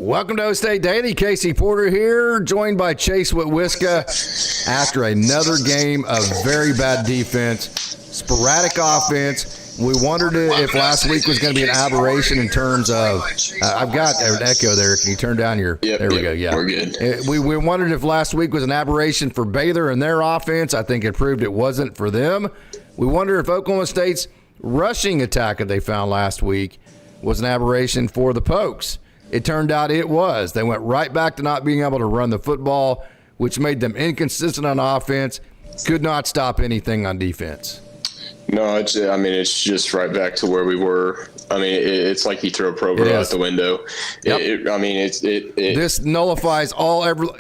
Welcome to O-State Daily. Casey Porter here, joined by Chase Witwiska after another game of very bad defense, sporadic offense. We wondered if last week was going to be an aberration in terms of I've got an echo there. Can you turn down your – there we go. Yeah, we're good. We wondered if last week was an aberration for Baylor and their offense. I think it proved it wasn't for them. We wonder if Oklahoma State's rushing attack that they found last week was an aberration for the Pokes. It turned out it was. They went right back to not being able to run the football, which made them inconsistent on offense, could not stop anything on defense. No, it's just right back to where we were. I mean, it's like you throw a program out the window. Yep. This nullifies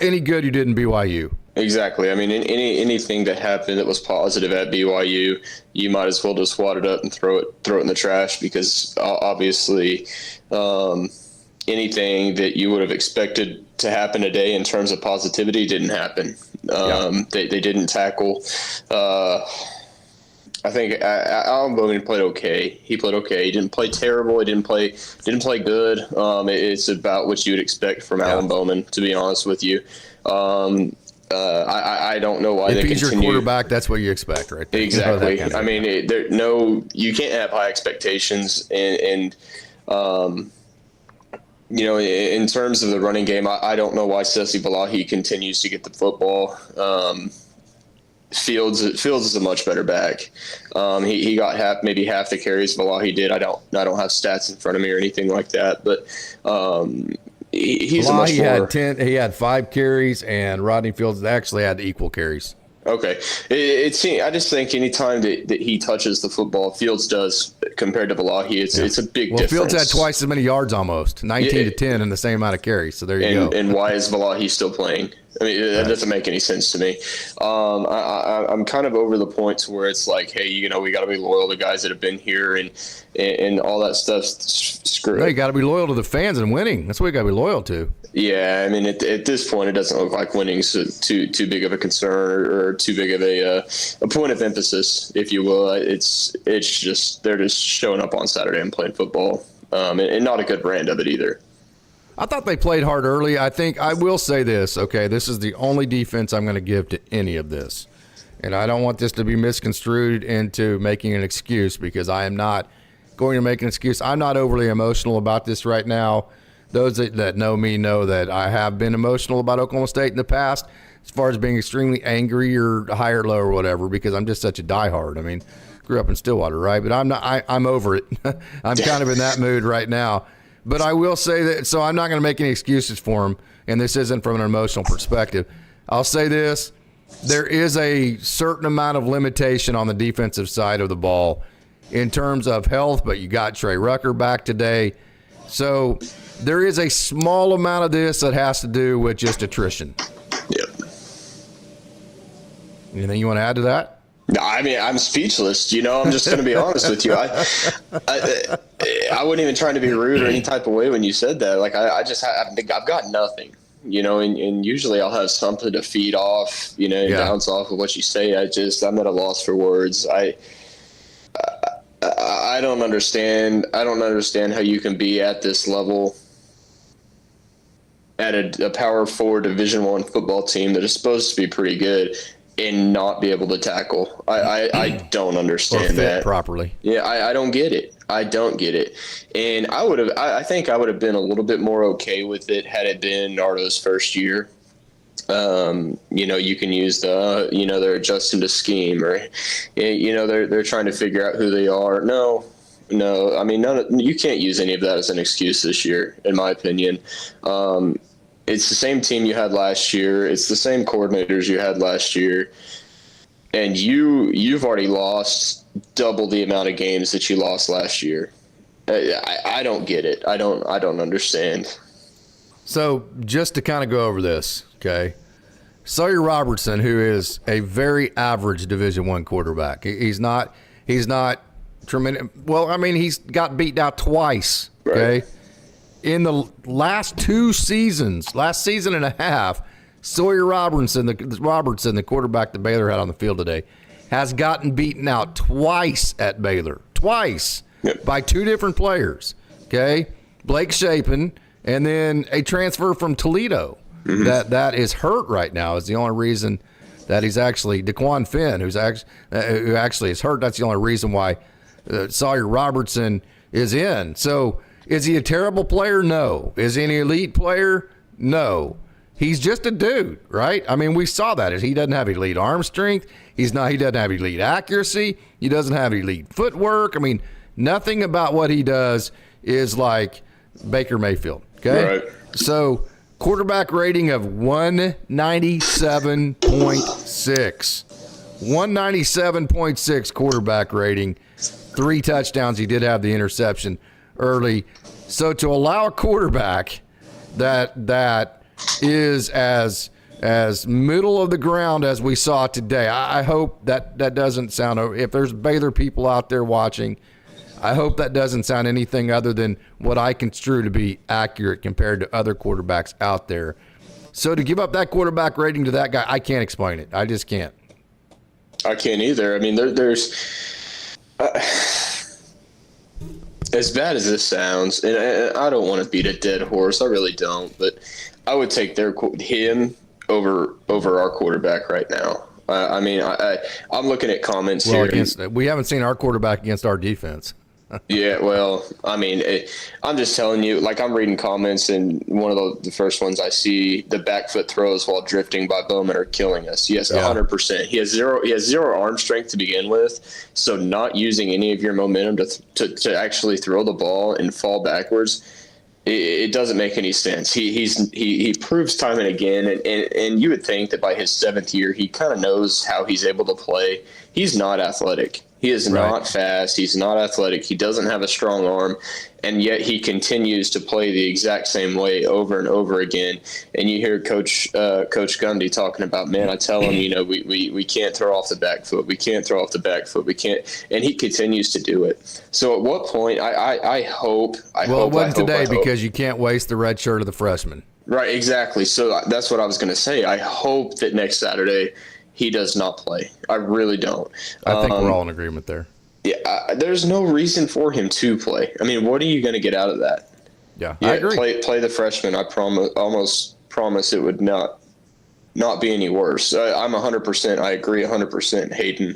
any good you did in BYU. Exactly. I mean, anything that happened that was positive at BYU, you might as well just wad it up and throw it in the trash, because obviously anything that you would have expected to happen today in terms of positivity didn't happen. They didn't tackle. I think Alan Bowman played okay. He played okay. He didn't play terrible. He didn't play good. It's about what you would expect from Alan Bowman, to be honest with you. I don't know why they continue. If he's your quarterback, that's what you expect, right there. Exactly. I mean, you can't have high expectations, and in terms of the running game, I don't know why Sesi Valahi continues to get the football. Fields is a much better back. He got maybe half the carries Valahi did. I don't have stats in front of me or anything like that, but he's a much more. He had 5 carries, and Rodney Fields actually had equal carries. Okay. I just think anytime that he touches the football, Fields does, compared to Valahi, it's a big difference. Fields had twice as many yards almost, 19 to 10 in the same amount of carries. So there you go. And why is Valahi still playing? I mean, that doesn't make any sense to me. I'm kind of over the point to where it's like, hey, we got to be loyal to guys that have been here and all that stuff. Screw it. No, you got to be loyal to the fans and winning. That's what you got to be loyal to. Yeah, I mean, at this point, it doesn't look like winning's too big of a concern or too big of a point of emphasis, if you will. It's just they're just showing up on Saturday and playing football, and not a good brand of it either. I thought they played hard early. I think I will say this, okay, this is the only defense I'm going to give to any of this. And I don't want this to be misconstrued into making an excuse, because I am not going to make an excuse. I'm not overly emotional about this right now. Those that know me know that I have been emotional about Oklahoma State in the past, as far as being extremely angry or high or low or whatever, because I'm just such a diehard. I mean, grew up in Stillwater, right? But I'm not. I'm over it. I'm kind of in that mood right now. But I will say that, so I'm not going to make any excuses for him, and this isn't from an emotional perspective. I'll say this. There is a certain amount of limitation on the defensive side of the ball in terms of health, but you got Trey Rucker back today. So there is a small amount of this that has to do with just attrition. Yep. Anything you want to add to that? I mean, I'm speechless. I'm just going to be honest with you. I wasn't even trying to be rude or any type of way when you said that. Like, I've got nothing, and usually I'll have something to feed off, bounce off of what you say. I'm at a loss for words. I don't understand. I don't understand how you can be at this level at a Power 4 Division I football team that is supposed to be pretty good and not be able to tackle. I don't understand that properly. Yeah, I don't get it. I don't get it. And I think I would have been a little bit more okay with it had it been Nardo's first year. You can use they're adjusting to scheme, or they're trying to figure out who they are. No. I mean, you can't use any of that as an excuse this year, in my opinion. It's the same team you had last year. It's the same coordinators you had last year. And you've already lost double the amount of games that you lost last year. I don't get it. I don't understand. So just to kind of go over this, okay, Sawyer Robertson, who is a very average Division I quarterback. He's not tremendous. Well, I mean, he's got beaten out twice, okay? Right. In the last 2 seasons, last season and a half, Sawyer Robertson, the quarterback that Baylor had on the field today, has gotten beaten out twice at Baylor. Twice. Yep. By 2 different players, okay? Blake Shapen And then a transfer from Toledo that is hurt right now is the only reason that he's actually DeQuan Finn, who actually is hurt. That's the only reason why Sawyer Robertson is in. So is he a terrible player? No. Is he an elite player? No. He's just a dude, right? I mean, we saw that. He doesn't have elite arm strength. He doesn't have elite accuracy. He doesn't have elite footwork. I mean, nothing about what he does is like Baker Mayfield. Okay. Right. So quarterback rating of 197.6. 197.6 quarterback rating. 3 touchdowns. He did have the interception early. So to allow a quarterback that is as middle of the ground as we saw today, I hope that doesn't sound, if there's Baylor people out there watching, I hope that doesn't sound anything other than what I construe to be accurate compared to other quarterbacks out there. So to give up that quarterback rating to that guy, I can't explain it. I just can't. I can't either. I mean, there's as bad as this sounds, and I don't want to beat a dead horse. I really don't. But I would take him over our quarterback right now. I'm looking at comments here. We haven't seen our quarterback against our defense. Yeah, well, I mean, I'm just telling you, like, I'm reading comments, and one of the first ones I see, the back foot throws while drifting by Bowman are killing us. Yes, 100%. He has zero arm strength to begin with, so not using any of your momentum to actually throw the ball and fall backwards, it doesn't make any sense. He proves time and again, and you would think that by his 7th year, he kind of knows how he's able to play. He's not athletic. He is not fast. He's not athletic. He doesn't have a strong arm, and yet he continues to play the exact same way over and over again. And you hear Coach Gundy talking about, man, I tell him, we can't throw off the back foot. We can't throw off the back foot. We can't, and he continues to do it. So at what point? I hope. It wasn't today because you can't waste the red shirt of the freshman. Right, exactly. So that's what I was going to say. I hope that next Saturday he does not play. I really don't. I think we're all in agreement there. Yeah, there's no reason for him to play. I mean, what are you going to get out of that? Yeah, I agree. Play the freshman. I almost promise it would not be any worse. I'm 100%. I agree 100%. Hayden,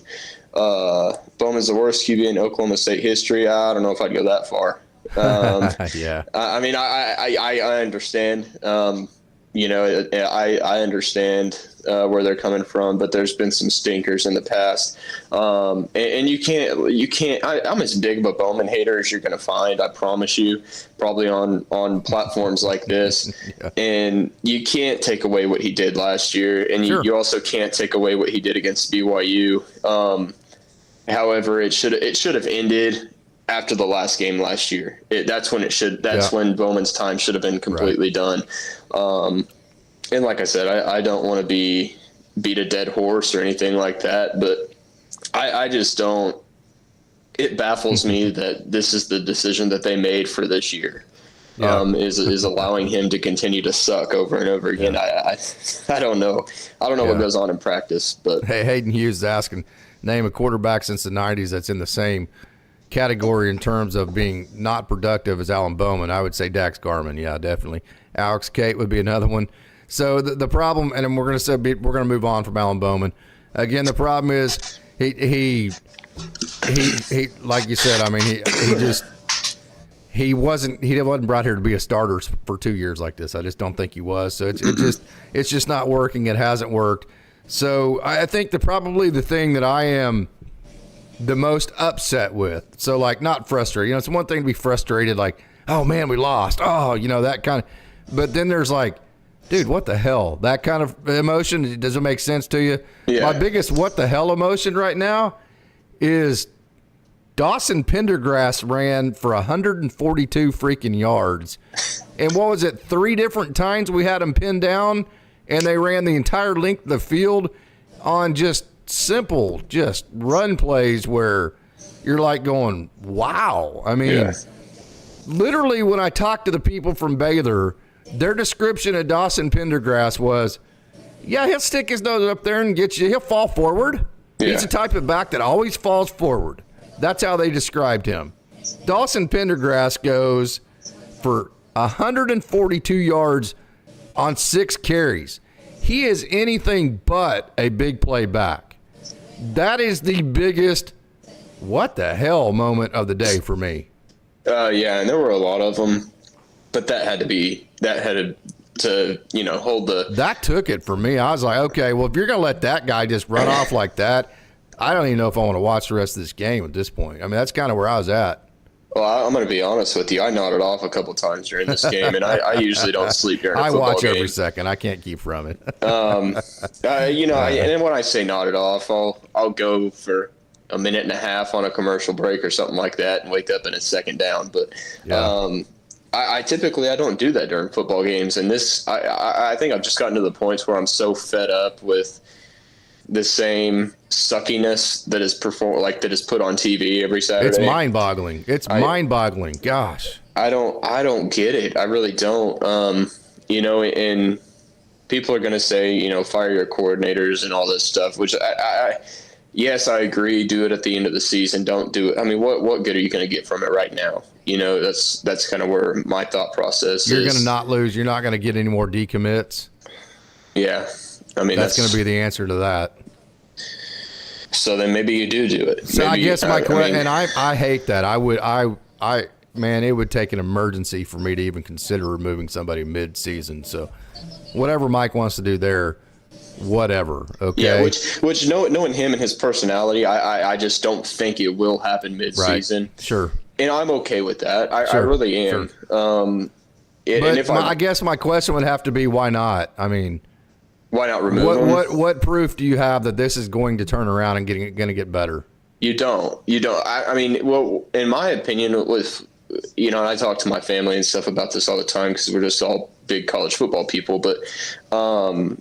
Bowman's the worst QB in Oklahoma State history. I don't know if I'd go that far. Yeah. I mean, I understand. I understand where they're coming from, but there's been some stinkers in the past. And you can't, I'm as big of a Bowman hater as you're going to find, I promise you, probably on platforms like this. Yeah. And you can't take away what he did last year. And you also can't take away what he did against BYU. However, it should have ended after the last game last year. That's when when Bowman's time should have been completely done. And like I said, I don't want to beat a dead horse or anything like that, but I just don't. It baffles me that this is the decision that they made for this year. Yeah. Is allowing him to continue to suck over and over again. Yeah. I don't know. I don't know what goes on in practice. But hey, Hayden Hughes is asking, name a quarterback since the 90s that's in the same category in terms of being not productive as Alan Bowman. I would say Dax Garman. Yeah, definitely. Alex Cate would be another one. So the problem, and we're going to move on from Alan Bowman. Again, the problem is he like you said. I mean, he wasn't brought here to be a starter for 2 years like this. I just don't think he was. So it's just not working. It hasn't worked. So I think probably the thing that I am the most upset with. So like not frustrated. It's one thing to be frustrated, like, oh man, we lost. Oh, that kind of. But then there's like, dude, what the hell? That kind of emotion, does it make sense to you? Yeah. My biggest what the hell emotion right now is Dawson Pendergrass ran for 142 freaking yards. And what was it, 3 different times we had him pinned down, and they ran the entire length of the field on just simple, just run plays where you're like going, wow. I mean, literally when I talked to the people from Baylor, their description of Dawson Pendergrass was, he'll stick his nose up there and get you. He'll fall forward. Yeah. He's the type of back that always falls forward. That's how they described him. Dawson Pendergrass goes for 142 yards on 6 carries. He is anything but a big play back. That is the biggest what the hell moment of the day for me. Yeah, and there were a lot of them, but that had to hold the. That took it for me. I was like, okay, well, if you're going to let that guy just run off like that, I don't even know if I want to watch the rest of this game at this point. I mean, that's kind of where I was at. Well, I'm going to be honest with you. I nodded off a couple times during this game, and I usually don't sleep during a football game. I watch every second. I can't keep from it. And then when I say nodded off, I'll go for a minute and a half on a commercial break or something like that and wake up in a second down. But I typically don't do that during football games. And this, I think I've just gotten to the points where I'm so fed up with the same suckiness that is put on TV every Saturday. It's mind-boggling. Mind-boggling. Gosh. I don't get it. I really don't. And people are going to say, fire your coordinators and all this stuff, which yes, I agree. Do it at the end of the season. Don't do it. I mean, what good are you going to get from it right now? That's kind of where my thought process is. You're going to not lose. You're not going to get any more decommits. Yeah. I mean, that's going to be the answer to that. So then maybe you do it. So I guess my question, and I hate that. Man, it would take an emergency for me to even consider removing somebody mid-season. So whatever Mike wants to do there, whatever. Okay. Yeah, which knowing him and his personality, I just don't think it will happen mid-season. Right. Sure. And I'm okay with that. I really am. Sure. I guess my question would have to be, why not? I mean, why not remove him? What proof do you have that this is going to turn around and going to get better? You don't. I mean, well, in my opinion, with and I talk to my family and stuff about this all the time because we're just all big college football people. But I'm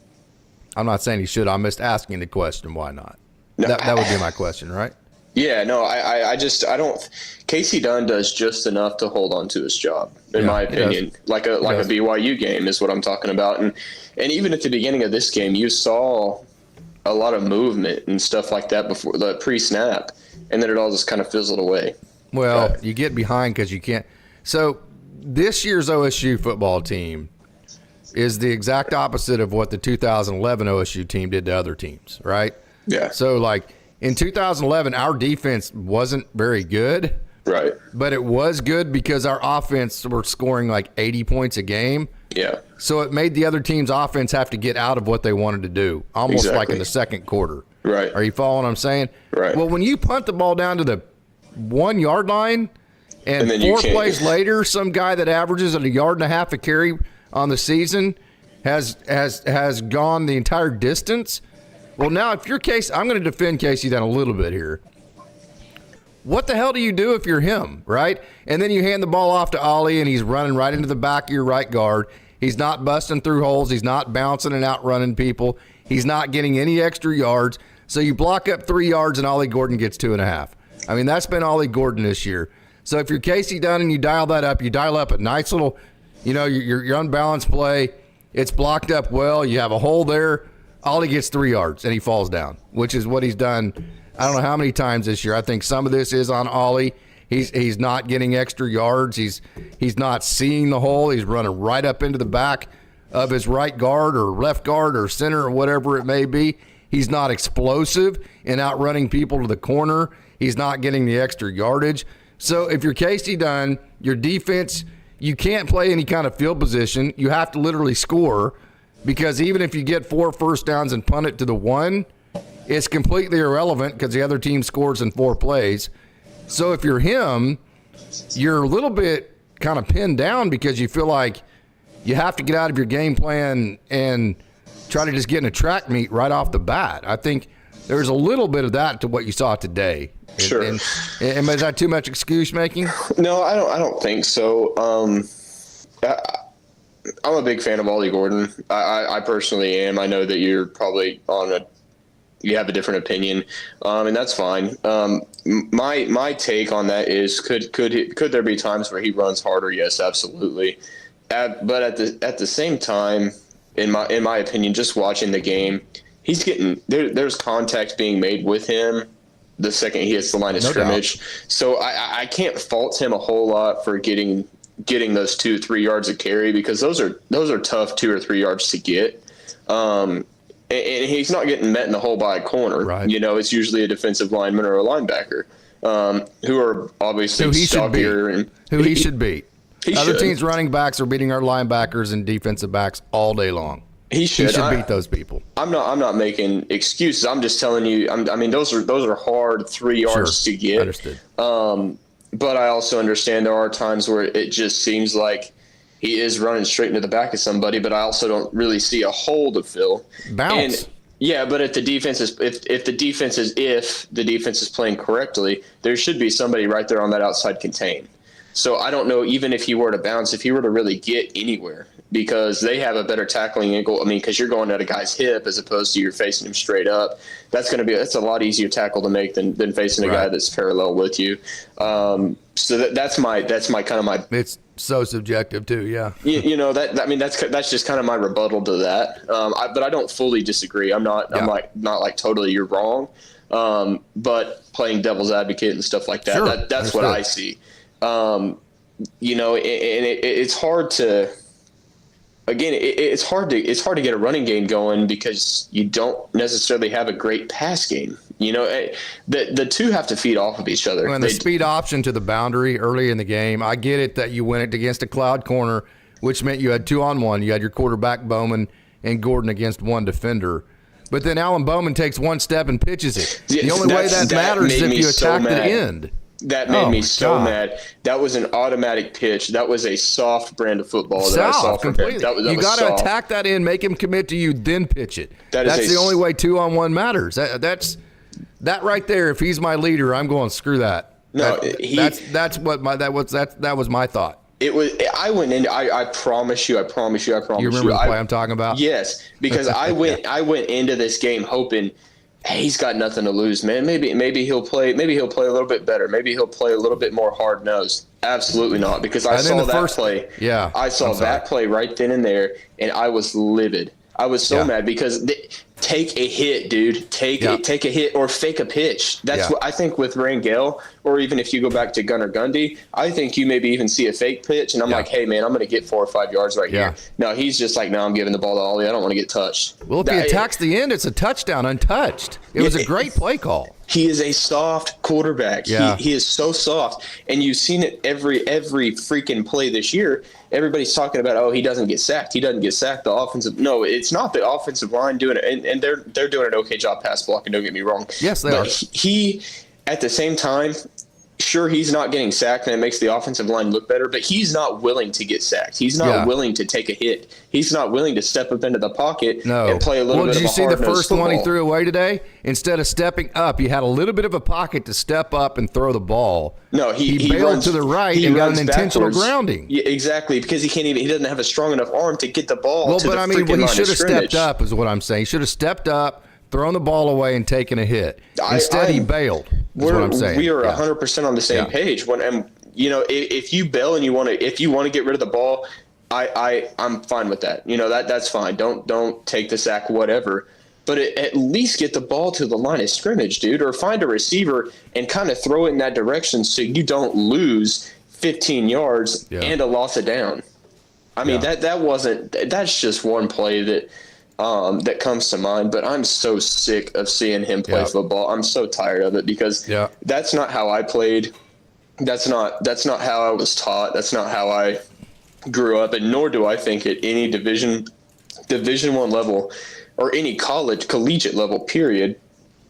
not saying he should. I'm just asking the question, why not? No, that would be my question, right? Yeah, no, I don't. Casey Dunn does just enough to hold on to his job, in my opinion. Like a BYU game is what I'm talking about, and even at the beginning of this game, you saw a lot of movement and stuff like that before the pre-snap, and then it all just kind of fizzled away. Well, you get behind because you can't. So this year's OSU football team is the exact opposite of what the 2011 OSU team did to other teams, right? Yeah. So like. In 2011, our defense wasn't very good. Right. But it was good because our offense were scoring like 80 points a game. Yeah. So it made the other team's offense have to get out of what they wanted to do, almost like in the second quarter. Right. Are you following what I'm saying? Right. Well, when you punt the ball down to the 1 yard line and 4 plays later, some guy that averages at 1.5 yards a carry on the season has gone the entire distance. Well, now, if you're Casey, I'm going to defend Casey Dunn a little bit here. What the hell do you do if you're him, right? And then you hand the ball off to Ollie, and he's running right into the back of your right guard. He's not busting through holes. He's not bouncing and outrunning people. He's not getting any extra yards. So you block up 3 yards, and Ollie Gordon gets 2.5. I mean, that's been Ollie Gordon this year. So if you're Casey Dunn and you dial that up, you dial up a nice little, your unbalanced play. It's blocked up well. You have a hole there. Ollie gets 3 yards, and he falls down, which is what he's done I don't know how many times this year. I think some of this is on Ollie. He's not getting extra yards. He's not seeing the hole. He's running right up into the back of his right guard or left guard or center or whatever it may be. He's not explosive in outrunning people to the corner. He's not getting the extra yardage. So if you're Casey Dunn, your defense, you can't play any kind of field position. You have to literally score. Because even if you get 4 first downs and punt it to the 1, it's completely irrelevant because the other team scores in 4 plays. So if you're him, you're a little bit kind of pinned down because you feel like you have to get out of your game plan and try to just get in a track meet right off the bat. I think there's a little bit of that to what you saw today. Sure. And is that too much excuse making? No, I don't think so. I'm a big fan of Ollie Gordon. I personally am. I know that you're probably you have a different opinion, and that's fine. My take on that is could there be times where he runs harder? Yes, absolutely. But at the same time, in my opinion, just watching the game, he's getting there's contact being made with him the second he hits the line of scrimmage. So I can't fault him a whole lot for getting getting those 2-3 yards of carry, because those are tough 2 or 3 yards to get. And he's not getting met in the hole by a corner. Right. It's usually a defensive lineman or a linebacker who are obviously stockier. And who he should beat. Other should. teams' running backs are beating our linebackers and defensive backs all day long. He should beat those people. I'm not making excuses. I'm just telling you. I mean, those are hard 3 yards to get. Understood. But I also understand there are times where it just seems like he is running straight into the back of somebody, but I also don't really see a hole to fill. Bounce. And, yeah, but if the defense is playing correctly, there should be somebody right there on that outside contain. So I don't know, even if he were to bounce, if he were to really get anywhere, because they have a better tackling angle. I mean, because you're going at a guy's hip as opposed to you're facing him straight up. That's a lot easier tackle to make than facing a guy that's parallel with you. So that's my kind of my. It's so subjective too, yeah. That's just kind of my rebuttal to that. But I don't fully disagree. I'm not like totally you're wrong. But playing devil's advocate and stuff like that. Sure. That's what I see. It's hard to. Again, it's hard to get a running game going because you don't necessarily have a great pass game. The two have to feed off of each other. And the speed option to the boundary early in the game, I get it that you went it against a cloud corner, which meant you had 2-on-1. You had your quarterback Bowman and Gordon against one defender. But then Alan Bowman takes one step and pitches it. The only way that matters is if you attack the end. That made me so mad. That was an automatic pitch. That was a soft brand of football that I saw from him. You got to attack that in, make him commit to you, then pitch it. That's the only way 2-on-1 matters. That's right there. If he's my leader, I'm going screw that. No, that was my thought. It was. I went in. I promise you. You remember the play I'm talking about? Yes, because I went into this game hoping, hey, he's got nothing to lose, man. Maybe he'll play. Maybe he'll play a little bit better. Maybe he'll play a little bit more hard nosed. Absolutely not, because I saw that play. Yeah, I saw that play right then and there, and I was livid. I was so mad because take a hit, dude. Take a hit or fake a pitch. That's what I think with Rangel, or even if you go back to Gunnar Gundy, I think you maybe even see a fake pitch, and I'm like, hey, man, I'm going to get 4 or 5 yards right here. No, he's just like, no, I'm giving the ball to Ollie. I don't want to get touched. Well, if he attacks the end, it's a touchdown untouched. It was a great play call. He is a soft quarterback. Yeah. He is so soft, and you've seen it every freaking play this year. Everybody's talking about, oh, he doesn't get sacked. He doesn't get sacked. The offensive – no, it's not the offensive line doing it, and they're doing an okay job pass blocking, don't get me wrong. Yes, they are. He, at the same time, sure, he's not getting sacked, and it makes the offensive line look better, but he's not willing to get sacked. He's not willing to take a hit. He's not willing to step up into the pocket and play a little bit of a hard-nosed football. Well, did you see the first one he threw away today? Instead of stepping up, he had a little bit of a pocket to step up and throw the ball. No, he bailed runs to the right and got an intentional grounding. Yeah, exactly, because he doesn't have a strong enough arm to get the ball to the freaking line of scrimmage. He should have stepped up is what I'm saying. He should have stepped up, thrown the ball away, and taken a hit. Instead, he bailed. Is what I'm saying. We are 100% on the same page. If you bail and if you want to get rid of the ball, I'm fine with that. That's fine. Don't take the sack, whatever. But at least get the ball to the line of scrimmage, dude, or find a receiver and kind of throw it in that direction so you don't lose 15 yards and a loss of down. I mean, that's just one play that comes to mind, but I'm so sick of seeing him play football. I'm so tired of it because that's not how I played. That's not how I was taught. That's not how I grew up, and nor do I think at any Division I level or any collegiate level period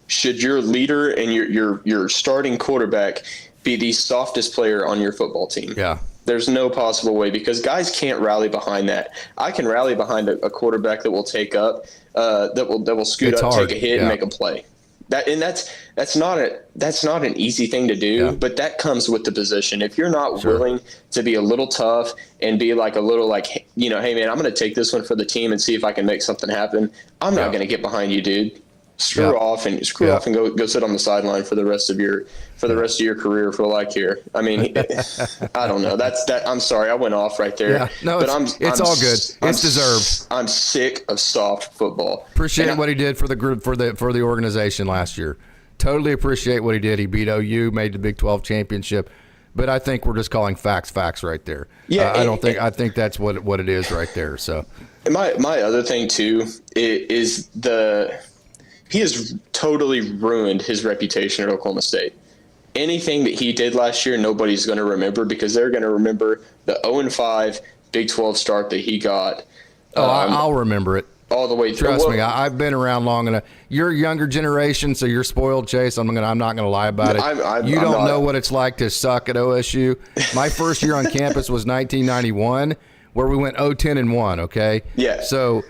should your leader and your starting quarterback be the softest player on your football team. Yeah. There's no possible way, because guys can't rally behind that. I can rally behind a quarterback that will take up, that will scoot up, take a hit, and make a play. That's not an easy thing to do, but that comes with the position. If you're not willing to be a little tough and be like a little like, hey man, I'm going to take this one for the team and see if I can make something happen. I'm not going to get behind you, dude. Screw off and go sit on the sideline for the rest of your career for like here. I mean, I don't know. I'm sorry, I went off right there. Yeah. No, but it's all good. It's deserved. I'm sick of soft football. Appreciate what he did for the group for the organization last year. Totally appreciate what he did. He beat OU, made the Big 12 championship. but I think we're just calling facts right there. Yeah, I think that's what it is right there. So, and my other thing too is he has totally ruined his reputation at Oklahoma State. Anything that he did last year, nobody's going to remember, because they're going to remember the 0-5 Big 12 start that he got. I'll remember it all the way through. Trust me, I've been around long enough. You're a younger generation, so you're spoiled, Chase. I'm not going to lie about it. You don't know what it's like to suck at OSU. My first year on campus was 1991, where we went 0-10-1. Okay. Yeah. So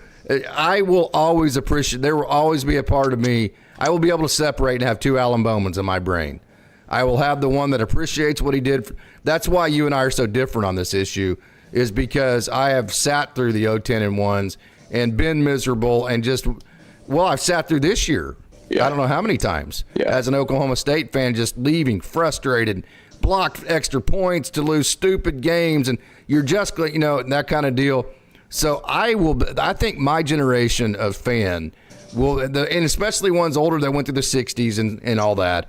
I will always appreciate. There will always be a part of me. I will be able to separate and have two Alan Bowmans in my brain. I will have the one that appreciates what he did. That's why you and I are so different on this issue, is because I have sat through the 0-10-1s and been miserable and I've sat through this year. Yeah. I don't know how many times as an Oklahoma State fan, just leaving frustrated, blocked extra points to lose stupid games, and you're just, that kind of deal. So I think my generation of fan and especially ones older that went through the 60s and all that,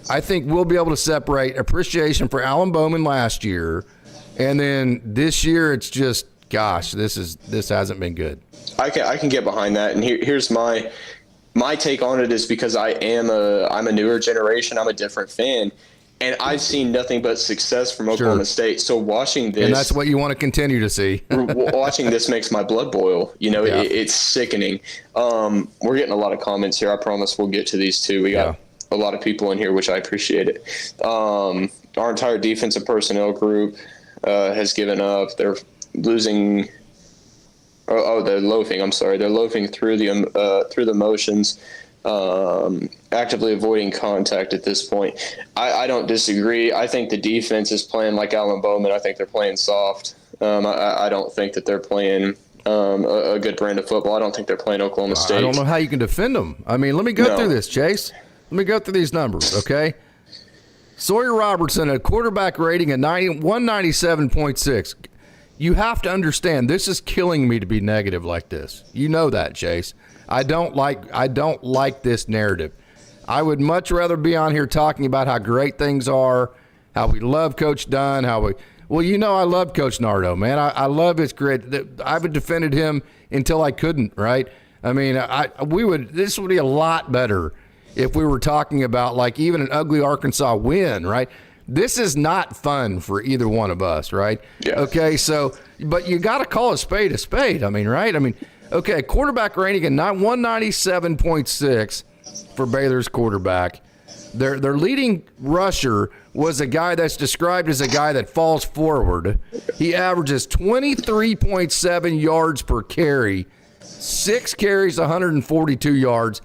I think we'll be able to separate appreciation for Alan Bowman last year, and then this year it's just, gosh, this hasn't been good. I can get behind that, and here's my take on it is because I'm a newer generation, I'm a different fan, and I've seen nothing but success from Oklahoma State. So watching this, and that's what you want to continue to see. Watching this makes my blood boil. It's sickening. We're getting a lot of comments here. I promise we'll get to these too. We got a lot of people in here, which I appreciate it. Our entire defensive personnel group has given up. They're losing. They're loafing. I'm sorry. They're loafing through the motions, actively avoiding contact at this point. I don't disagree. I think the defense is playing like Alan Bowman. I think they're playing soft. I don't think that they're playing a good brand of football. I don't think they're playing Oklahoma State. I don't know how you can defend them. I mean, let me go through this, Chase. Let me go through these numbers, okay? Sawyer Robertson, a quarterback rating at 197.6. You have to understand, this is killing me to be negative like this. You know that, Chase. I don't like this narrative. I would much rather be on here talking about how great things are, how we love Coach Dunn, I love Coach Nardo, man. I love his grit. I've defended him until I couldn't, right? I mean, this would be a lot better if we were talking about like even an ugly Arkansas win, right? This is not fun for either one of us, right? Yeah. Okay, so, but you got to call a spade, I mean, right? I mean, okay, quarterback rating at 197.6 for Baylor's quarterback. Their leading rusher was a guy that's described as a guy that falls forward. He averages 23.7 yards per carry, 6 carries, 142 yards.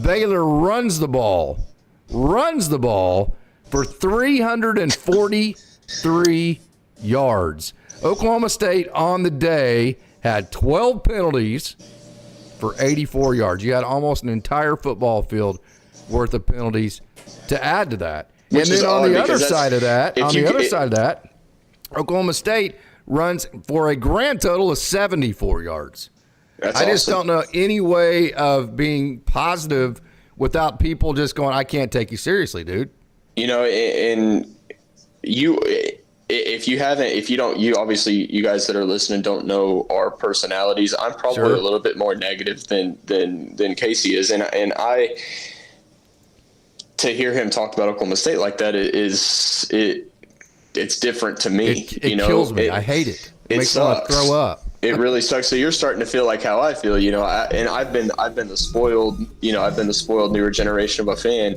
Baylor runs the ball for 343 yards. Oklahoma State on the day had 12 penalties for 84 yards. You had almost an entire football field worth of penalties to add to that. And then on the other side of that, Oklahoma State runs for a grand total of 74 yards. I just don't know any way of being positive without people just going, I can't take you seriously, dude. And you obviously, you guys that are listening don't know our personalities. I'm probably a little bit more negative than Casey is. And to hear him talk about Oklahoma State like that it's different to me. It kills me. I hate it. It makes me want to throw up. It really sucks. So you're starting to feel like how I feel, and I've been the spoiled, newer generation of a fan.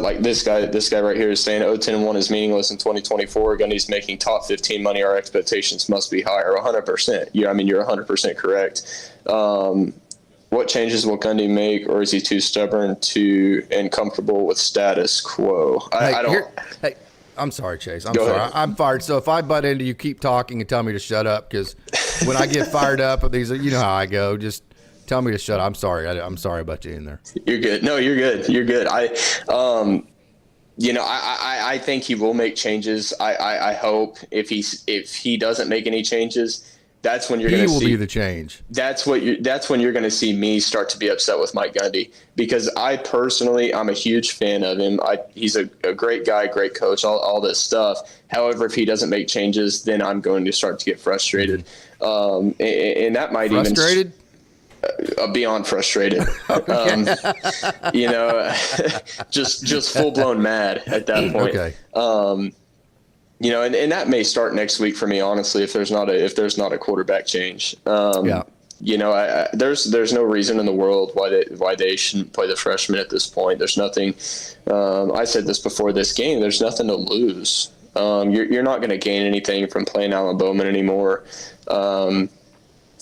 Like this guy right here is saying 0-10-1 is meaningless in 2024. Gundy's making top 15 money. Our expectations must be higher. 100%. Yeah, I mean, you're 100% correct. What changes will Gundy make, or is he too stubborn and comfortable with status quo? I don't. I'm sorry, Chase. I'm sorry. I'm fired. So if I butt into you, keep talking and tell me to shut up, because when I get fired up at these, you know how I go. Just tell me to shut up. I'm sorry. I'm sorry about you in there. You're good. No, you're good. You're good. I think he will make changes. I hope if he doesn't make any changes, That's when you're He going to will see be the change. That's when you're going to see me start to be upset with Mike Gundy, because I'm a huge fan of him. He's a great guy, great coach, all this stuff. However, if he doesn't make changes, then I'm going to start to get frustrated. And that might Frustrated? even beyond frustrated. Just full blown mad at that point. Okay. And that may start next week for me, honestly, if there's not a quarterback change. There's no reason in the world why they shouldn't play the freshman at this point. There's nothing. I said this before this game. There's nothing to lose. You're not going to gain anything from playing Alan Bowman anymore.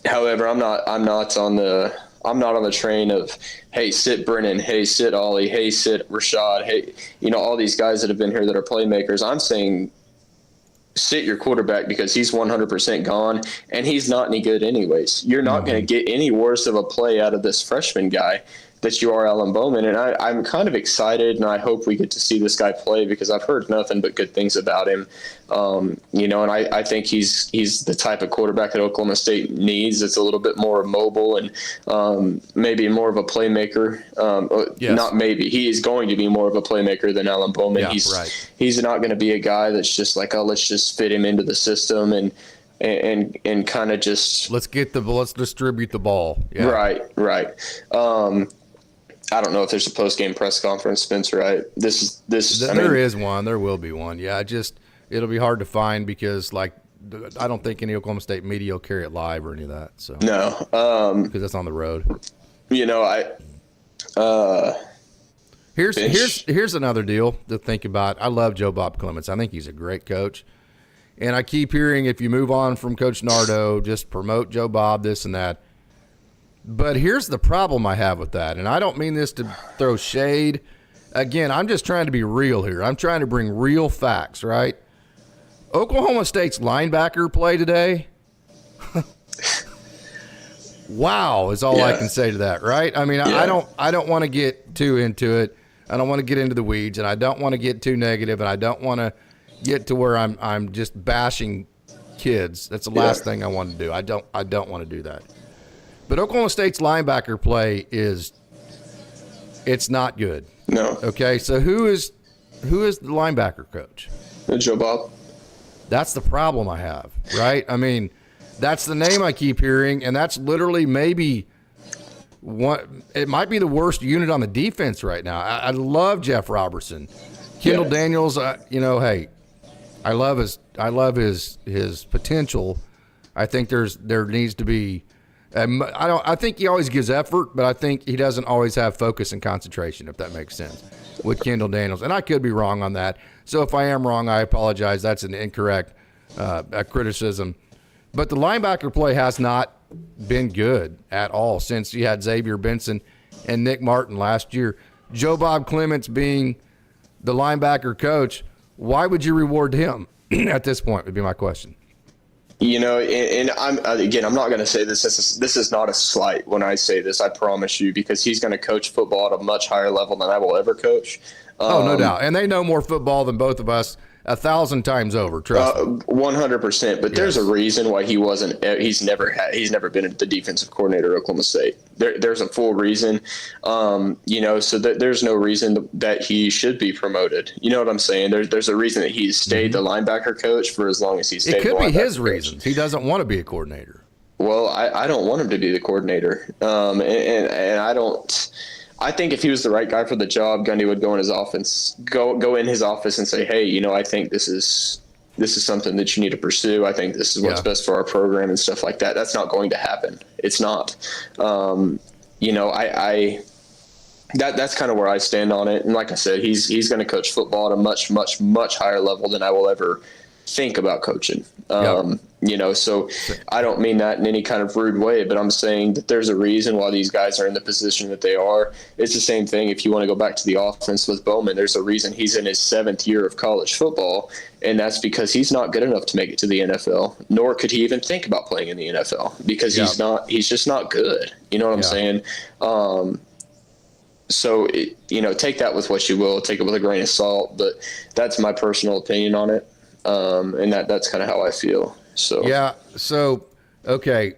However, I'm not on the train of, hey, sit Brennan, hey, sit Ollie, hey, sit Rashad, hey, all these guys that have been here that are playmakers. I'm saying sit your quarterback, because he's 100% gone, and he's not any good anyways. You're not going to get any worse of a play out of this freshman guy that you are Alan Bowman. And I'm kind of excited, and I hope we get to see this guy play, because I've heard nothing but good things about him. And I think he's the type of quarterback that Oklahoma State needs. That's a little bit more mobile and maybe more of a playmaker. Yes. Not maybe. He is going to be more of a playmaker than Alan Bowman. Yeah, He's not going to be a guy that's just like, oh, let's just fit him into the system and kind of just let's distribute the ball. Yeah. Right. I don't know if there's a post-game press conference, Spencer. There is one. There will be one. Yeah, it'll be hard to find, because I don't think any Oklahoma State media will carry it live or any of that. So no, because that's on the road. Here's another deal to think about. I love Joe Bob Clements. I think he's a great coach, and I keep hearing, if you move on from Coach Nardo, just promote Joe Bob, this and that. But here's the problem I have with that, and I don't mean this to throw shade. Again, I'm just trying to be real here. I'm trying to bring real facts, right? Oklahoma State's linebacker play today, wow, is all I can say to that, right? I mean, yeah. I don't want to get too into it. I don't want to get into the weeds, and I don't want to get too negative, and I don't want to get to where I'm just bashing kids. That's the last thing I want to do. I don't want to do that. But Oklahoma State's linebacker play it's not good. No. Okay, so who is the linebacker coach? Joe Bob. That's the problem I have, right? I mean, that's the name I keep hearing, and that's literally maybe it might be the worst unit on the defense right now. I love Jeff Robertson. Kendall Daniels, hey, I love his potential. I think there needs to be I think he always gives effort, but I think he doesn't always have focus and concentration, if that makes sense, with Kendall Daniels. And I could be wrong on that. So if I am wrong, I apologize. That's an incorrect criticism. But the linebacker play has not been good at all since you had Xavier Benson and Nick Martin last year. Joe Bob Clements being the linebacker coach, why would you reward him at this point would be my question. And I'm not going to say this. This is not a slight when I say this. I promise you, because he's going to coach football at a much higher level than I will ever coach. No doubt, and they know more football than both of us 1,000 times over. Trust me. 100%. But there's a reason why he wasn't. He's never been the defensive coordinator at Oklahoma State. There's a full reason. So there's no reason that he should be promoted. You know what I'm saying? There's a reason that he's stayed the linebacker coach for as long as he's stayed. It could be his reasons. He doesn't want to be a coordinator. Well, I don't want him to be the coordinator, and I don't. I think if he was the right guy for the job, Gundy would go in his office, and say, "Hey, I think this is something that you need to pursue. I think this is what's best for our program and stuff like that." That's not going to happen. It's not. That's kind of where I stand on it. And like I said, he's going to coach football at a much, much, much higher level than I will ever think about coaching. So I don't mean that in any kind of rude way, but I'm saying that there's a reason why these guys are in the position that they are. It's the same thing if you want to go back to the offense with Bowman. There's a reason he's in his 7th year of college football, and that's because he's not good enough to make it to the NFL, nor could he even think about playing in the NFL because he's just not good. You know what I'm saying? So, take that with what you will. Take it with a grain of salt, but that's my personal opinion on it. And that's kind of how I feel. So Okay.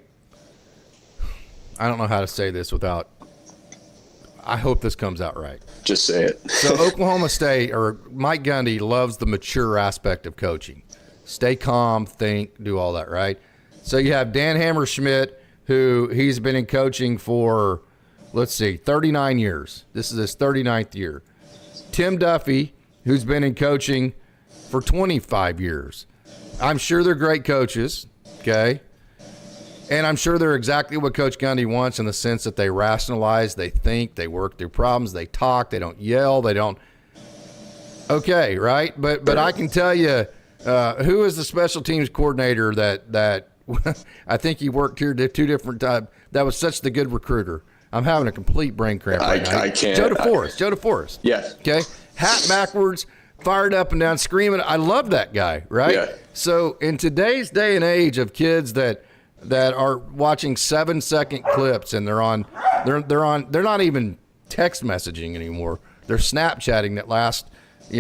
I don't know how to say this without. I hope this comes out right. Just say it. So Oklahoma State, or Mike Gundy, loves the mature aspect of coaching. Stay calm, think, do all that, right? So you have Dan Hammerschmidt, who he's been in coaching for, 39 years. This is his 39th year. Tim Duffy, who's been in coaching for 25 years. I'm sure they're great coaches, okay? And I'm sure they're exactly what Coach Gundy wants in the sense that they rationalize, they think, they work through problems, they talk, they don't yell, they don't. Okay, right? But I can tell you, who is the special teams coordinator that I think he worked here 2 different times. That was such the good recruiter. I'm having a complete brain cramp right now. I can't. Joe DeForest. Yeah. Okay. Hat backwards, fired up and down, screaming. I love that guy, right? Yeah. So in today's day and age of kids that are watching 7-second clips and they're not even text messaging anymore. They're Snapchatting that last, the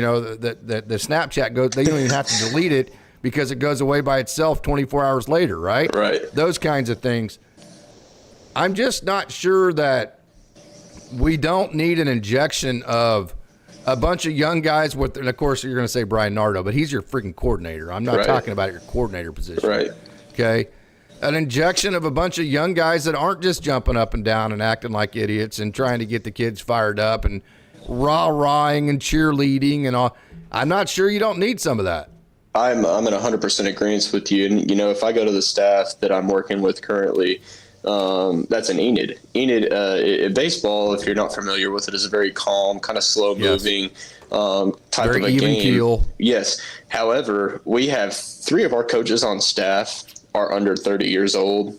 Snapchat goes, they don't even have to delete it because it goes away by itself 24 hours later, right? Right. Those kinds of things. I'm just not sure that we don't need an injection of a bunch of young guys with, and of course you're going to say Brian Nardo, but he's your freaking coordinator. I'm not talking about your coordinator position. Right. Okay. An injection of a bunch of young guys that aren't just jumping up and down and acting like idiots and trying to get the kids fired up and rah-rahing and cheerleading and all. I'm not sure you don't need some of that. I'm in 100% agreement with you. And, if I go to the staff that I'm working with currently, that's an Enid. Baseball, if you're not familiar with it, is a very calm, kind of slow-moving type very of a even game. Keel. Yes. However, we have 3 of our coaches on staff are under 30 years old,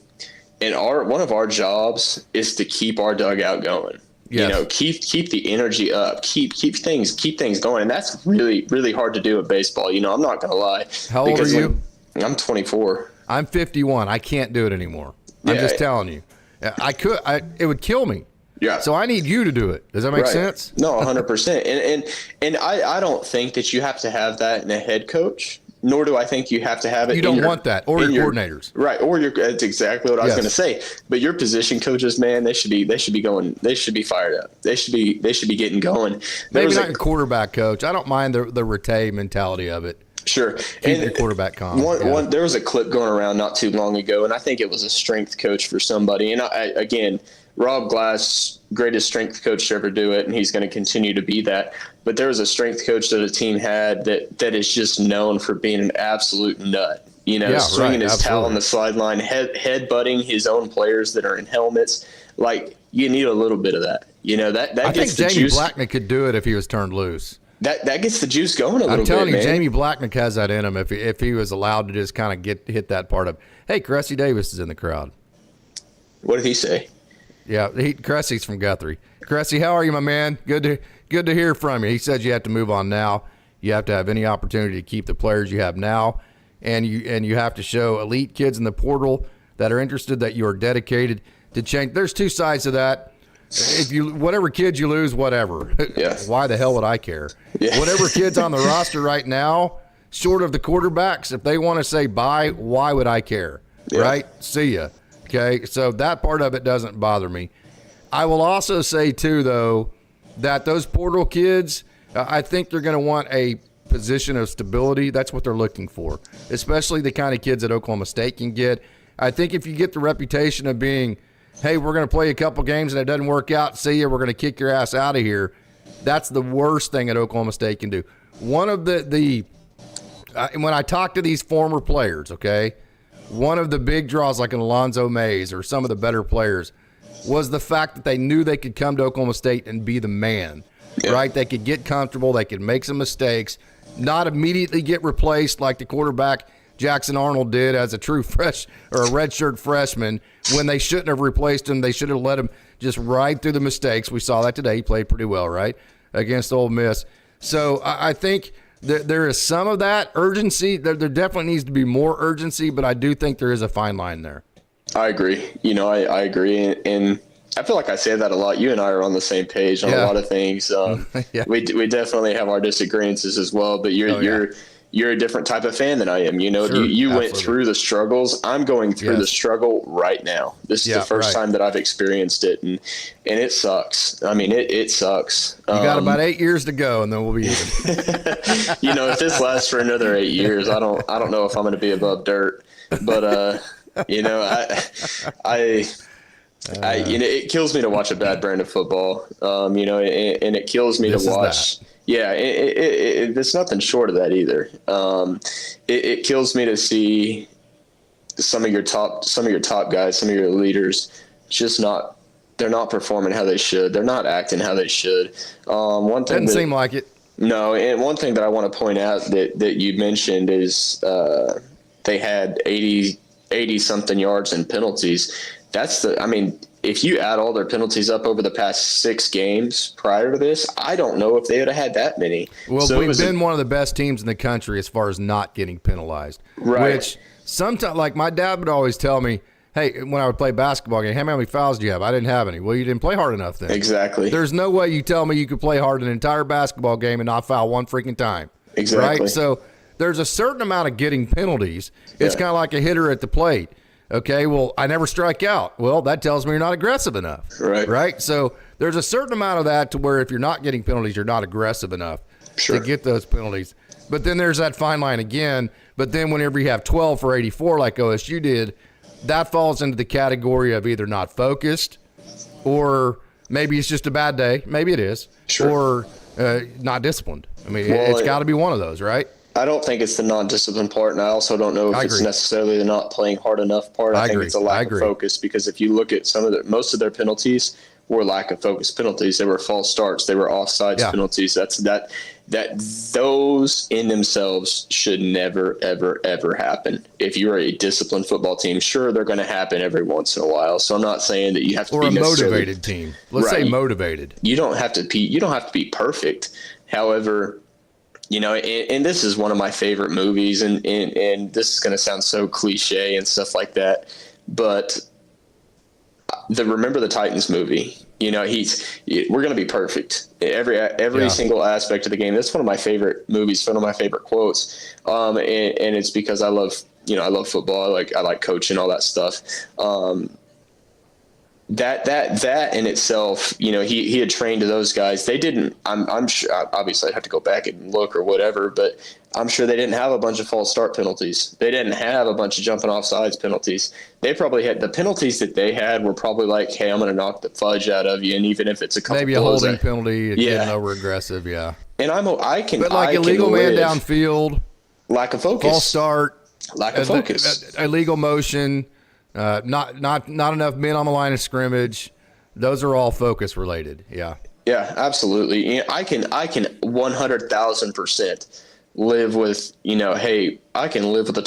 and one of our jobs is to keep our dugout going. Yes. Keep the energy up, keep things going, and that's really, really hard to do in baseball. I'm not gonna lie. How old are you? I'm 24. I'm 51. I can't do it anymore. I'm just telling you. It would kill me. Yeah. So I need you to do it. Does that make sense? No, 100%. And I don't think that you have to have that in a head coach. Nor do I think you have to have it. You don't want that, or your coordinators, right? That's exactly what I was going to say. But your position coaches, man, they should be fired up. They should be getting going. Maybe not your quarterback coach. I don't mind the Rattay mentality of it. Sure. Keep your quarterback calm. There was a clip going around not too long ago, and I think it was a strength coach for somebody. And again, Rob Glass, greatest strength coach to ever do it, and he's going to continue to be that. But there was a strength coach that a team had that is just known for being an absolute nut. Swinging his towel on the sideline, head-butting his own players that are in helmets. Like, you need a little bit of that. That I gets think the Jamie juice. Blacknick could do it if he was turned loose. That gets the juice going a little bit, I'm telling you, man. Jamie Blacknick has that in him if he was allowed to just kind of hit that part of, hey, Cressy Davis is in the crowd. What did he say? Yeah, Cressy's from Guthrie. Cressy, how are you, my man? Good to hear from you. He said you have to move on now. You have to have any opportunity to keep the players you have now, and you have to show elite kids in the portal that are interested, that you are dedicated to change. There's 2 sides to that. If whatever kids you lose, whatever. Yeah. Why the hell would I care? Yeah. Whatever kids on the roster right now, short of the quarterbacks, if they want to say bye, why would I care? Yeah. Right? See ya. Okay, so that part of it doesn't bother me. I will also say, too, though, that those portal kids, I think they're going to want a position of stability. That's what they're looking for, especially the kind of kids that Oklahoma State can get. I think if you get the reputation of being, hey, we're going to play a couple games and it doesn't work out, see ya, we're going to kick your ass out of here, that's the worst thing that Oklahoma State can do. One of when I talk to these former players, okay, one of the big draws, like an Alonzo Mays or some of the better players, was the fact that they knew they could come to Oklahoma State and be the man, right? They could get comfortable. They could make some mistakes, not immediately get replaced like the quarterback Jackson Arnold did as a true fresh or a redshirt freshman when they shouldn't have replaced him. They should have let him just ride through the mistakes. We saw that today. He played pretty well, right, against Ole Miss. So I think there is some of that urgency. There definitely needs to be more urgency, but I do think there is a fine line there. I agree. I agree. And I feel like I say that a lot. You and I are on the same page on a lot of things. Yeah. We definitely have our disagreements as well, but you're you're a different type of fan than I am. You know, Sure, you went absolutely. through the struggles. I'm going through the Yes. struggle right now. This is the first time that I've experienced it, and it sucks. I mean, it sucks. You got about 8 years to go, and then we'll be even. You know, if this lasts for another 8 years, I don't know if I'm going to be above dirt. But you know, you know, it kills me to watch a bad brand of football. You know, and it kills me to watch. Yeah, it's nothing short of that either. It kills me to see some of your top guys, some of your leaders, just they're not performing how they should. They're not acting how they should. One thing Doesn't seem like it. No, and one thing that I want to point out that you mentioned is they had 80 something yards in penalties. I mean, if you add all their penalties up over the past 6 games prior to this, I don't know if they would have had that many. Well, so we've been one of the best teams in the country as far as not getting penalized. Right. Which sometimes, like my dad would always tell me, hey, when I would play basketball game, hey, how many fouls do you have? I didn't have any. Well, you didn't play hard enough then. Exactly. There's no way you tell me you could play hard an entire basketball game and not foul one freaking time. Exactly. Right? So there's a certain amount of getting penalties. It's kind of like a hitter at the plate. Okay, well, I never strike out. Well, that tells me you're not aggressive enough. Right. Right? So there's a certain amount of that to where if you're not getting penalties, you're not aggressive enough to get those penalties. But then there's that fine line again. But then whenever you have 12 for 84 like OSU did, that falls into the category of either not focused or maybe it's just a bad day. Maybe it is. Or not disciplined. I mean, it's got to be one of those, right? I don't think it's the non-disciplined part, and I also don't know if it's necessarily the not playing hard enough part. I think it's a lack of focus, because if you look at most of their penalties were lack of focus penalties. They were false starts. They were offsides penalties. Those in themselves should never, ever, ever happen. If you're a disciplined football team, sure, they're going to happen every once in a while. So I'm not saying that you have to be a motivated team. Let's say motivated. You don't have to be perfect. However, you know, and this is one of my favorite movies, and this is going to sound so cliche and stuff like that, but Remember the Titans movie. You know, we're going to be perfect. Every single aspect of the game. That's one of my favorite movies, one of my favorite quotes. And it's because I love football. I like coaching, all that stuff. That in itself, you know, he had trained to those guys. They didn't, I'm sure, obviously I'd have to go back and look or whatever, but I'm sure they didn't have a bunch of false start penalties. They didn't have a bunch of jumping off sides penalties. They probably had, the penalties that they had were probably like, hey, I'm going to knock the fudge out of you. And even if it's a couple, maybe a holding penalty, getting over aggressive. Yeah. And but like illegal man downfield, lack of focus, false start, lack of focus, illegal motion, not enough men on the line of scrimmage. Those are all focus related. Yeah. Yeah, absolutely. I can 100,000% live with, you know, hey, I can live with a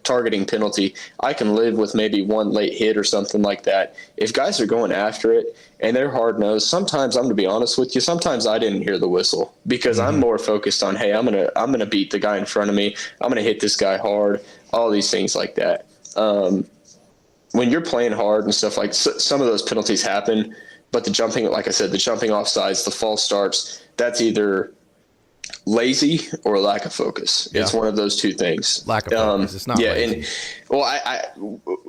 targeting penalty. I can live with maybe one late hit or something like that. If guys are going after it and they're hard-nosed, sometimes, I'm going to be honest with you, sometimes I didn't hear the whistle because I'm more focused on, hey, I'm going to beat the guy in front of me. I'm going to hit this guy hard, all these things like that. When you're playing hard and stuff, like some of those penalties happen, but the jumping, like I said, the jumping off sides, the false starts, that's either lazy or lack of focus. Yeah. It's one of those two things. Lack of focus. It's not lazy. And well,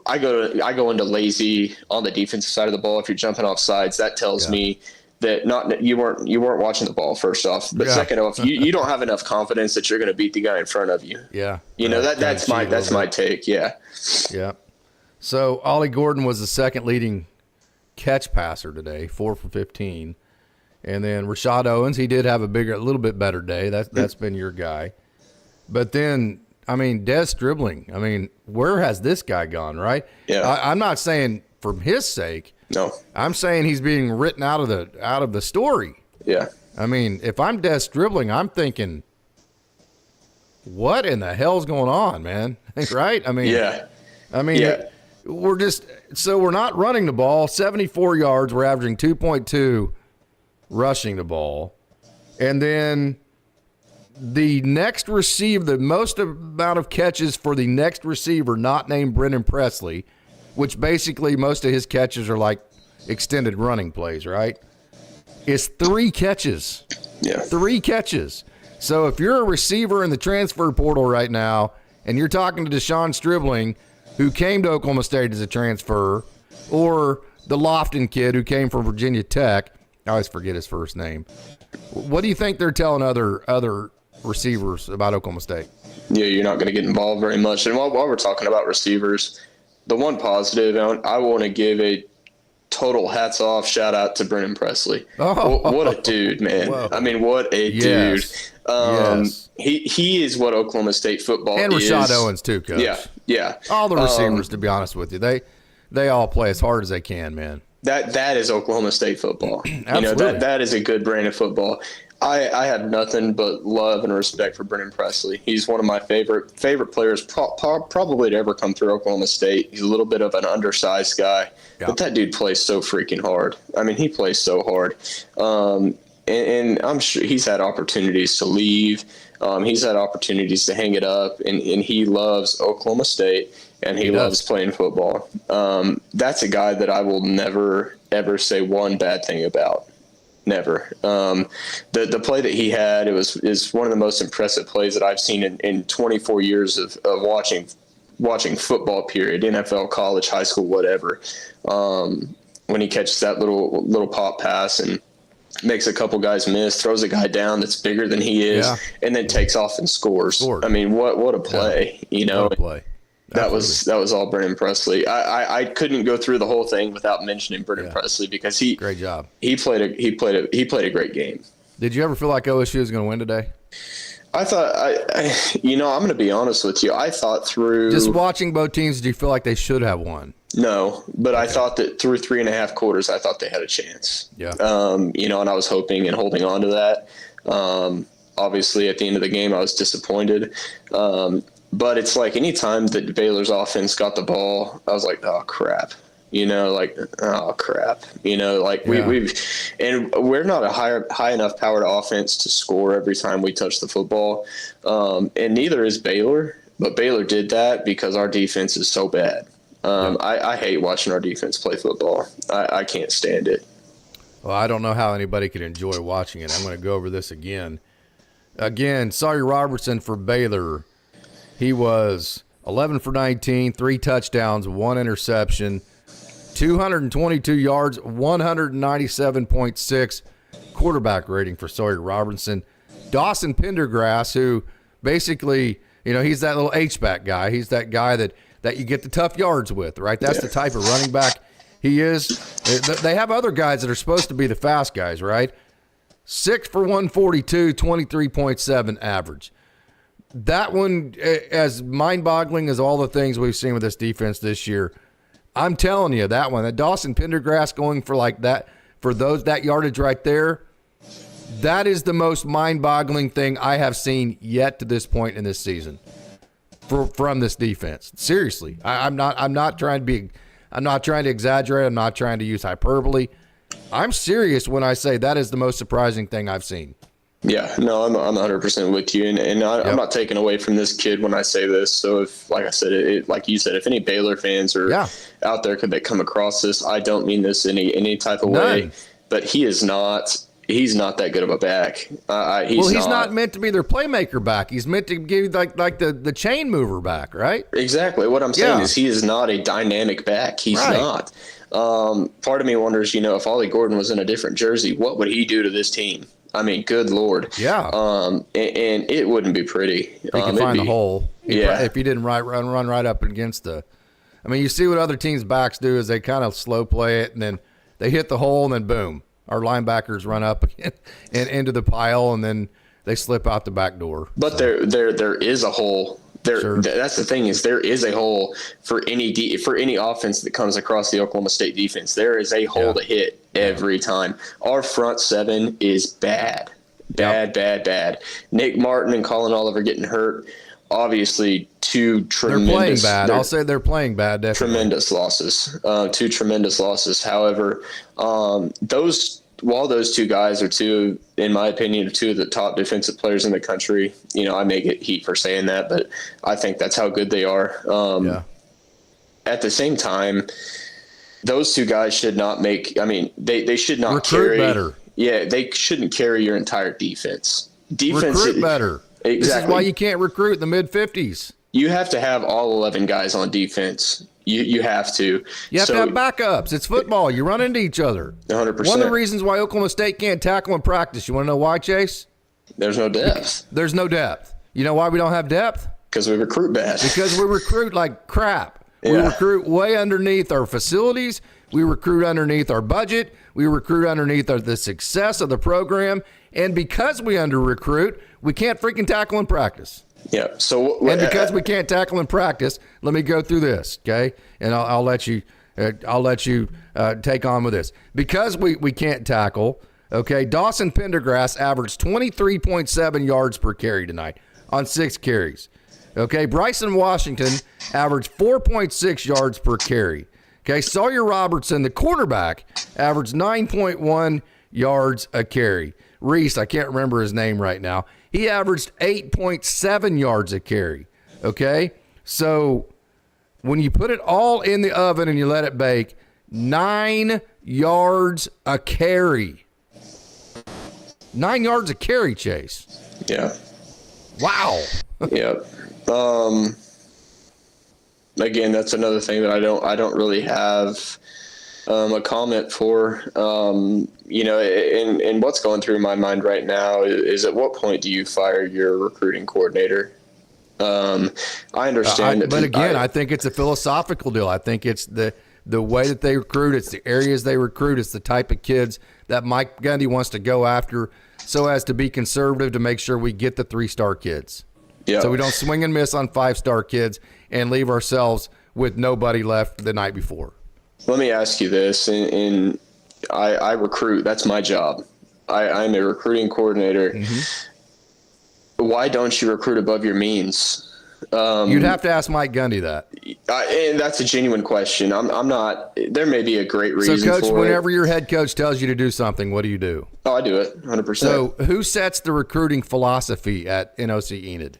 I go into lazy on the defensive side of the ball. If you're jumping off sides, that tells me that you weren't watching the ball, first off, but second off, you don't have enough confidence that you're going to beat the guy in front of you. Yeah. You know, that's my take. Yeah. Yeah. So Ollie Gordon was the second leading catch passer today, 4 for 15. And then Rashad Owens, he did have a little bit better day. That's been your guy. But then, I mean, Des dribbling. I mean, where has this guy gone, right? Yeah. I'm not saying for his sake. No. I'm saying he's being written out of the story. Yeah. I mean, if I'm Des dribbling, I'm thinking, what in the hell's going on, man? Right? I mean, we're not running the ball. 74 yards. We're averaging 2.2 rushing the ball. And then the next receiver, the most amount of catches for the next receiver not named Brendan Presley, which basically most of his catches are like extended running plays, right? Is 3 catches. Yeah. 3 catches. So if you're a receiver in the transfer portal right now and you're talking to Deshaun Stribling, who came to Oklahoma State as a transfer, or the Lofton kid who came from Virginia Tech, I always forget his first name. What do you think they're telling other receivers about Oklahoma State? Yeah, you're not going to get involved very much. And while we're talking about receivers, the one positive, I want to give a total hats off shout out to Brennan Presley. Oh, what a dude, man. Whoa. I mean, what a dude. Yes. He is what Oklahoma State football and is. Rashad Owens too, Coach. Yeah. All the receivers, to be honest with you, they all play as hard as they can, man. That is Oklahoma State football. Absolutely. That is a good brand of football. I have nothing but love and respect for Brennan Presley. He's one of my favorite players probably to ever come through Oklahoma State. He's a little bit of an undersized guy, but that dude plays so freaking hard. I mean, he plays so hard. And I'm sure he's had opportunities to leave. He's had opportunities to hang it up, and he loves Oklahoma State, and he loves playing football. That's a guy that I will never, ever say one bad thing about. Never. The play that he had is one of the most impressive plays that I've seen in 24 years of watching football, period, NFL, college, high school, whatever. When he catches that little pop pass and makes a couple guys miss, throws a guy down that's bigger than he is, and then takes off and scores. I mean, what a play, What a play. That was all Brennan Presley. I couldn't go through the whole thing without mentioning Brennan Presley because great job. He played a great game. Did you ever feel like OSU was going to win today? I thought I'm going to be honest with you. I thought through just watching both teams, did you feel like they should have won? No, but I thought that through 3.5 quarters, I thought they had a chance. Yeah. And I was hoping and holding on to that. Obviously, at the end of the game, I was disappointed. But it's like any time that Baylor's offense got the ball, I was like, oh, crap. We're not a high enough powered offense to score every time we touch the football. And neither is Baylor, but Baylor did that because our defense is so bad. I hate watching our defense play football. I can't stand it. Well, I don't know how anybody could enjoy watching it. I'm going to go over this again. Sawyer Robertson for Baylor. He was 11 for 19, 3 touchdowns, 1 interception, 222 yards, 197.6 quarterback rating for Sawyer Robertson. Dawson Pendergrass, who basically, he's that little H-back guy. He's that guy that you get the tough yards with, right? That's the type of running back he is. They have other guys that are supposed to be the fast guys, right? 6 for 142, 23.7 average. That one, as mind-boggling as all the things we've seen with this defense this year, I'm telling you, that Dawson Pendergrass going for like that, for that yardage right there, that is the most mind-boggling thing I have seen yet to this point in this season from this defense. Seriously, I'm not trying to exaggerate. I'm not trying to use hyperbole. I'm serious when I say that is the most surprising thing I've seen. Yeah, no, I'm 100% with you, and I'm not taking away from this kid when I say this. So if, like I said, like you said, if any Baylor fans are out there, could they come across this? I don't mean this in any type of way, but he's not that good of a back. He's not meant to be their playmaker back. He's meant to give like the chain mover back, right? Exactly. What I'm saying is he is not a dynamic back. He's not. Part of me wonders, if Ollie Gordon was in a different jersey, what would he do to this team? I mean, good Lord. Yeah. And it wouldn't be pretty. He could find the hole. If he didn't run right up against the. I mean, you see what other teams' backs do is they kind of slow play it, and then they hit the hole, and then boom, our linebackers run up and into the pile, and then they slip out the back door. But there is a hole. That's the thing, is there is a hole for any offense that comes across the Oklahoma State defense. There is a hole to hit every time. Our front seven is bad. Nick Martin and Colin Oliver getting hurt. Obviously, two tremendous. They're playing bad. I'll say they're playing bad. Definitely. Tremendous losses. 2 tremendous losses. However, while those two guys are in my opinion, two of the top defensive players in the country, I may get heat for saying that, but I think that's how good they are. At the same time, those two guys should not they should not recruit carry better. Yeah, they shouldn't carry your entire defense. defense recruit better. Exactly. This is why you can't recruit in the mid-50s. You have to have all 11 guys on defense. You have to. You have to have backups. It's football. You run into each other. 100%. One of the reasons why Oklahoma State can't tackle in practice, you want to know why, Chase? There's no depth. There's no depth. You know why we don't have depth? Because we recruit bad. Because we recruit like crap. We recruit way underneath our facilities. We recruit underneath our budget. We recruit underneath the success of the program. And because we under-recruit, we can't freaking tackle in practice. Yeah. So and because we can't tackle in practice, let me go through this, okay? And I'll let you take on with this. Because we can't tackle, okay? Dawson Pendergrass averaged 23.7 yards per carry tonight on 6 carries. Okay, Bryson Washington averaged 4.6 yards per carry. Okay, Sawyer Robertson, the quarterback, averaged 9.1 yards a carry. Reese, I can't remember his name right now. He averaged 8.7 yards a carry. Okay, so when you put it all in the oven and you let it bake, 9 yards a carry. 9 yards a carry, Chase. Yeah. Wow. Yeah. Again, that's another thing that I don't really have a comment for. And what's going through my mind right now is at what point do you fire your recruiting coordinator? I understand but again, I think it's a philosophical deal. I think it's the way that they recruit, it's the areas they recruit, it's the type of kids that Mike Gundy wants to go after so as to be conservative to make sure we get the 3-star kids. Yeah. So we don't swing and miss on 5-star kids and leave ourselves with nobody left the night before. Let me ask you this, and I recruit. That's my job. I'm a recruiting coordinator. Mm-hmm. Why don't you recruit above your means? You'd have to ask Mike Gundy that. And that's a genuine question. I'm not. There may be a great reason for it. So, Coach, whenever your head coach tells you to do something, what do you do? Oh, I do it, 100%. So who sets the recruiting philosophy at NOC Enid?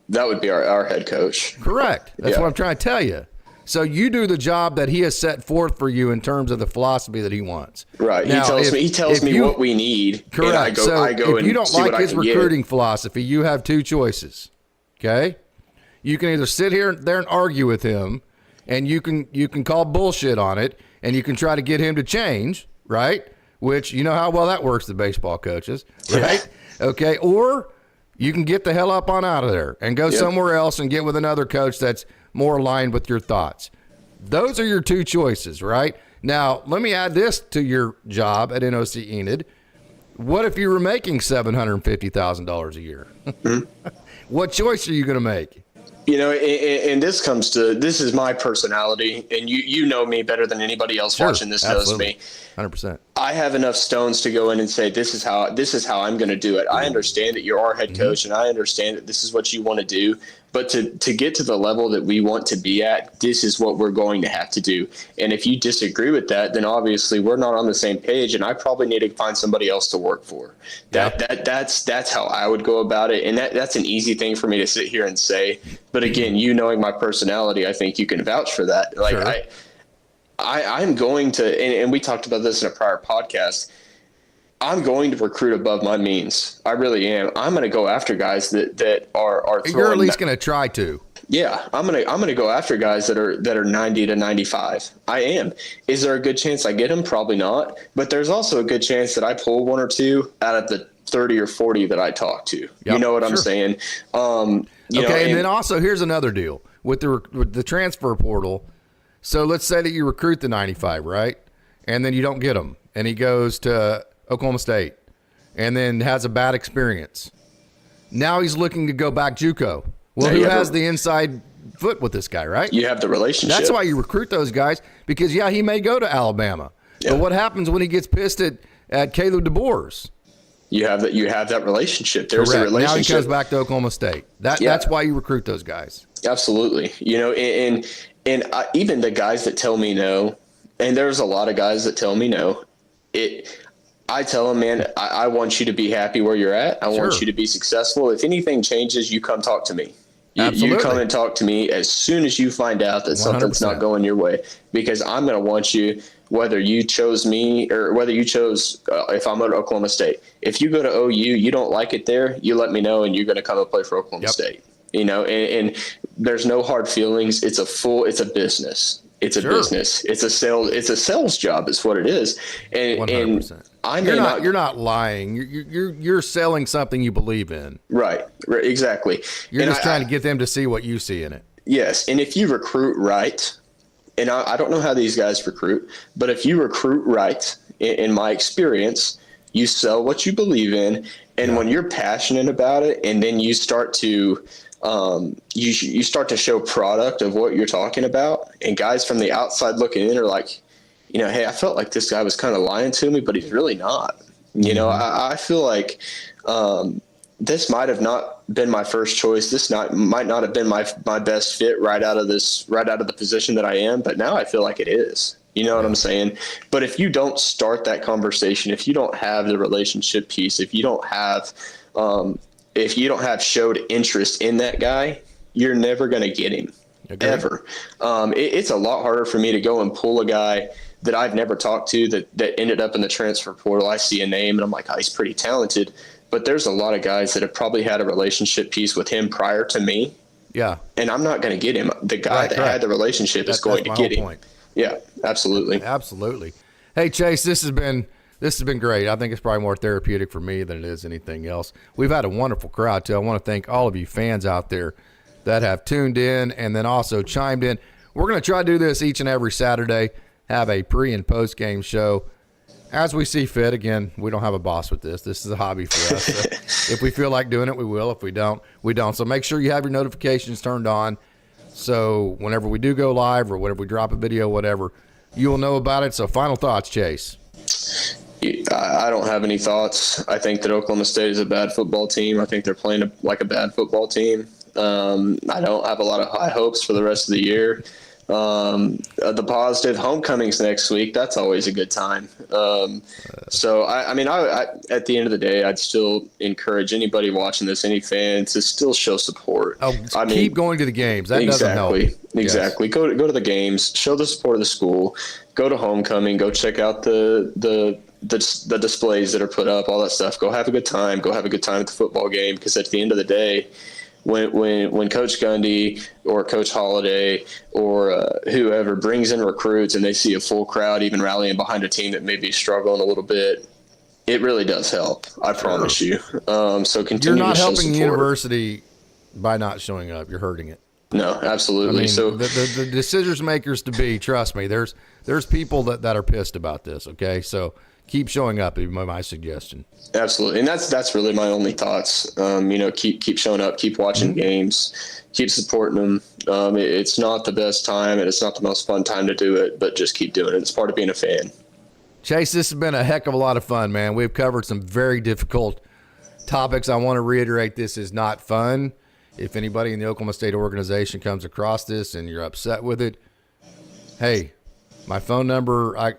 That would be our head coach. Correct. That's what I'm trying to tell you. So you do the job that he has set forth for you in terms of the philosophy that he wants. Right. Now, he tells me what we need. Correct. And I go if you don't like his recruiting philosophy, you have 2 choices. Okay? You can either sit here there and argue with him, and you can call bullshit on it, and you can try to get him to change, right? Which, you know how well that works, the baseball coaches, right? Okay. Or you can get the hell up on out of there and go somewhere else and get with another coach that's more aligned with your thoughts. Those are your 2 choices, right? Now, let me add this to your job at NOC Enid. What if you were making $750,000 a year? Mm-hmm. What choice are you going to make? And this is my personality, and you know me better than anybody else watching this knows me. 100%. I have enough stones to go in and say, this is how I'm going to do it. I understand that you're our head coach, and I understand that this is what you want to do. But to get to the level that we want to be at, this is what we're going to have to do. And if you disagree with that, then obviously we're not on the same page, and I probably need to find somebody else to work for. That's how I would go about it. And that's an easy thing for me to sit here and say. But again, knowing my personality, I think you can vouch for that. Like sure. I'm going to, and we talked about this in a prior podcast, I'm going to recruit above my means. I really am. I'm going to go after guys that are throwing. You're at least going to try to. Yeah, I'm gonna go after guys that are 90 to 95. I am. Is there a good chance I get them? Probably not. But there's also a good chance that I pull 1 or 2 out of the 30 or 40 that I talk to. Yep, you know what I'm saying? And then also here's another deal with the transfer portal. So let's say that you recruit the 95, right? And then you don't get him, and he goes to Oklahoma State and then has a bad experience. Now he's looking to go back JUCO. Well, who has the inside foot with this guy, right? You have the relationship. That's why you recruit those guys, because, he may go to Alabama. Yeah. But what happens when he gets pissed at Caleb DeBoers? You have that relationship. There's a relationship. Now he comes back to Oklahoma State. That's why you recruit those guys. Absolutely. And even the guys that tell me no, and there's a lot of guys that tell me no, I tell them, man, I want you to be happy where you're at. I want you to be successful. If anything changes, you come talk to me. You come and talk to me as soon as you find out that 100%. Something's not going your way, because I'm going to want you whether you chose me or whether you chose if I'm at Oklahoma State. If you go to OU, you don't like it there, you let me know, and you're going to come and play for Oklahoma State. And there's no hard feelings. It's a business. It's a business. It's a sales job. Is what it is. And 100%. And you're not lying. You're selling something you believe in. Right. Exactly. You're just trying to get them to see what you see in it. Yes. And if you recruit right, and I don't know how these guys recruit, but if you recruit right, in my experience, you sell what you believe in. And when you're passionate about it, and then you start to you start to show product of what you're talking about, and guys from the outside looking in are like, hey, I felt like this guy was kind of lying to me, but he's really not. I feel like this might have not been my first choice. This might not have been my best fit right out of the position that I am, but now I feel like it is. You know what I'm saying? But if you don't start that conversation, if you don't have the relationship piece, if you don't have showed interest in that guy, you're never going to get him. Okay. Ever. It's a lot harder for me to go and pull a guy that I've never talked to that ended up in the transfer portal. I see a name and I'm like, oh, he's pretty talented. But there's a lot of guys that have probably had a relationship piece with him prior to me. Yeah. And I'm not going to get him. The guy that had the relationship is going to get him. Point. Yeah, absolutely. Absolutely. Hey, Chase, this has been great. I think it's probably more therapeutic for me than it is anything else. We've had a wonderful crowd, too. I want to thank all of you fans out there that have tuned in and then also chimed in. We're going to try to do this each and every Saturday, have a pre- and post-game show as we see fit. Again, we don't have a boss with this. This is a hobby for us. So if we feel like doing it, we will. If we don't, we don't. So make sure you have your notifications turned on. So whenever we do go live or whenever we drop a video, whatever, you will know about it. So final thoughts, Chase. I don't have any thoughts. I think that Oklahoma State is a bad football team. I think they're playing like a bad football team. I don't have a lot of high hopes for the rest of the year. The positive, homecoming's next week. That's always a good time. So I at the end of the day, I'd still encourage anybody watching this, any fan, to still show support. Keep going to the games. That doesn't help. Exactly. Yes. Go to the games. Show the support of the school. Go to homecoming. Go check out the displays that are put up. All that stuff. Go have a good time. Go have a good time at the football game. Because at the end of the day, when Coach Gundy or Coach Holiday or whoever brings in recruits and they see a full crowd even rallying behind a team that may be struggling a little bit, it really does help. I promise you. So continue. You're not to show helping support. the university by not showing up. You're hurting it. No, absolutely. I mean, so the decision makers to be, trust me, there's people that are pissed about this. Okay, so keep showing up. Would be my suggestion. Absolutely, and that's really my only thoughts. Keep showing up, keep watching games, keep supporting them. It's not the best time and it's not the most fun time to do it, but just keep doing it. It's part of being a fan. Chase, this has been a heck of a lot of fun, man. We've covered some very difficult topics. I want to reiterate, this is not fun. If anybody in the Oklahoma State organization comes across this and you're upset with it, hey, my phone number,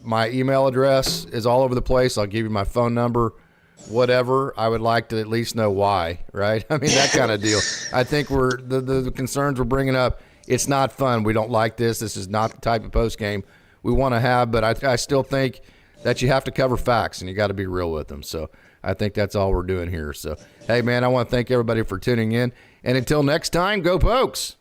my email address is all over the place. I'll give you my phone number, whatever. I would like to at least know why, right? I mean, that kind of deal. I think the concerns we're bringing up, it's not fun. We don't like this. This is not the type of post game we want to have, but I still think that you have to cover facts and you got to be real with them. So I think that's all we're doing here. So, hey, man, I want to thank everybody for tuning in. And until next time, go Pokes!